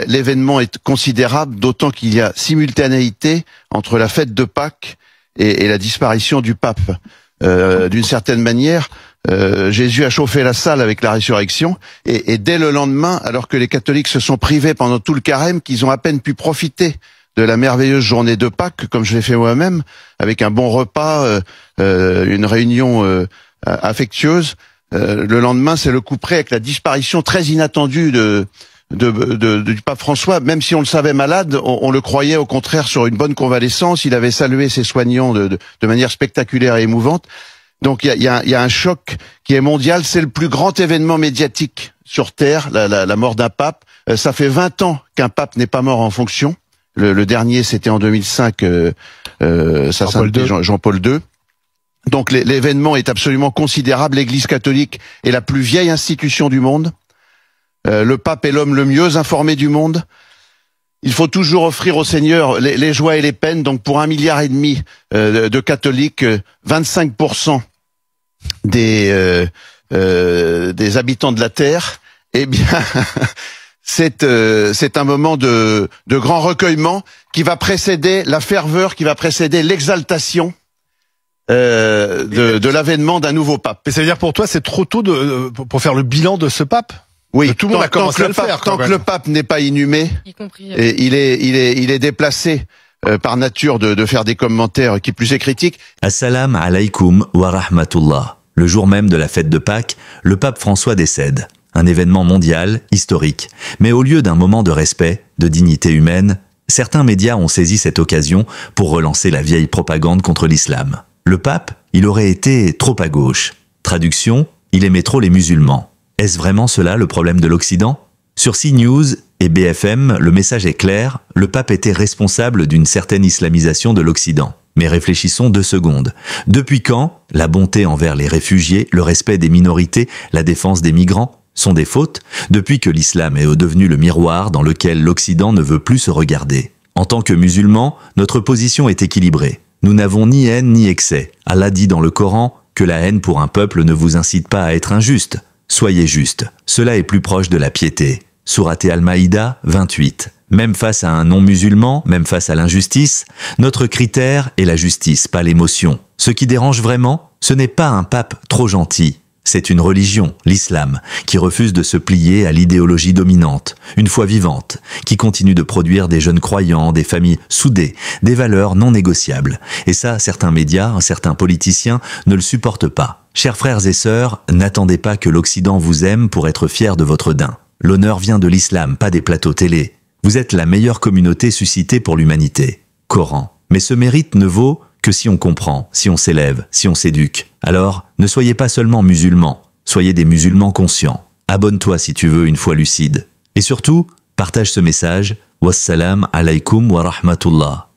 l'événement est considérable, d'autant qu'il y a simultanéité entre la fête de Pâques et la disparition du pape. D'une certaine manière, Jésus a chauffé la salle avec la résurrection, et dès le lendemain, alors que les catholiques se sont privés pendant tout le carême, qu'ils ont à peine pu profiter de la merveilleuse journée de Pâques, comme je l'ai fait moi-même, avec un bon repas, une réunion affectueuse. Le lendemain, c'est le coup près avec la disparition très inattendue du pape François. Même si on le savait malade, on le croyait au contraire sur une bonne convalescence. Il avait salué ses soignants de manière spectaculaire et émouvante. Donc il y a un choc qui est mondial. C'est le plus grand événement médiatique sur Terre, la mort d'un pape. Ça fait 20 ans qu'un pape n'est pas mort en fonction. Le dernier, c'était en 2005, Jean-Paul II. Donc l'événement est absolument considérable. L'Église catholique est la plus vieille institution du monde. Le pape est l'homme le mieux informé du monde. Il faut toujours offrir au Seigneur les joies et les peines. Donc pour 1,5 milliard de catholiques, 25% des habitants de la terre, eh bien c'est un moment de grand recueillement qui va précéder la ferveur, qui va précéder l'exaltation de l'avènement d'un nouveau pape. Mais ça veut dire pour toi c'est trop tôt pour faire le bilan de ce pape? Oui, tout le monde a commencé à le faire. Tant que le pape n'est pas inhumé, et il est déplacé par nature de faire des commentaires qui plus est critiques. Assalamu alaikum wa rahmatullah. Le jour même de la fête de Pâques, le pape François décède. Un événement mondial, historique. Mais au lieu d'un moment de respect, de dignité humaine, certains médias ont saisi cette occasion pour relancer la vieille propagande contre l'islam. Le pape, il aurait été trop à gauche. Traduction, il aimait trop les musulmans. Est-ce vraiment cela le problème de l'Occident? Sur CNews et BFM, le message est clair, le pape était responsable d'une certaine islamisation de l'Occident. Mais réfléchissons 2 secondes. Depuis quand la bonté envers les réfugiés, le respect des minorités, la défense des migrants sont des fautes? Depuis que l'islam est devenu le miroir dans lequel l'Occident ne veut plus se regarder. En tant que musulmans, notre position est équilibrée. Nous n'avons ni haine ni excès. Allah dit dans le Coran que la haine pour un peuple ne vous incite pas à être injuste. Soyez juste, cela est plus proche de la piété. Sourate Al-Maïda 28. Même face à un non-musulman, même face à l'injustice, notre critère est la justice, pas l'émotion. Ce qui dérange vraiment, ce n'est pas un pape trop gentil. C'est une religion, l'islam, qui refuse de se plier à l'idéologie dominante, une foi vivante, qui continue de produire des jeunes croyants, des familles soudées, des valeurs non négociables. Et ça, certains médias, certains politiciens ne le supportent pas. Chers frères et sœurs, n'attendez pas que l'Occident vous aime pour être fier de votre daim. L'honneur vient de l'islam, pas des plateaux télé. Vous êtes la meilleure communauté suscitée pour l'humanité. Coran. Mais ce mérite ne vaut que si on comprend, si on s'élève, si on s'éduque. Alors, ne soyez pas seulement musulmans, soyez des musulmans conscients. Abonne-toi si tu veux une foi lucide. Et surtout, partage ce message. Wassalam alaikum wa rahmatullah.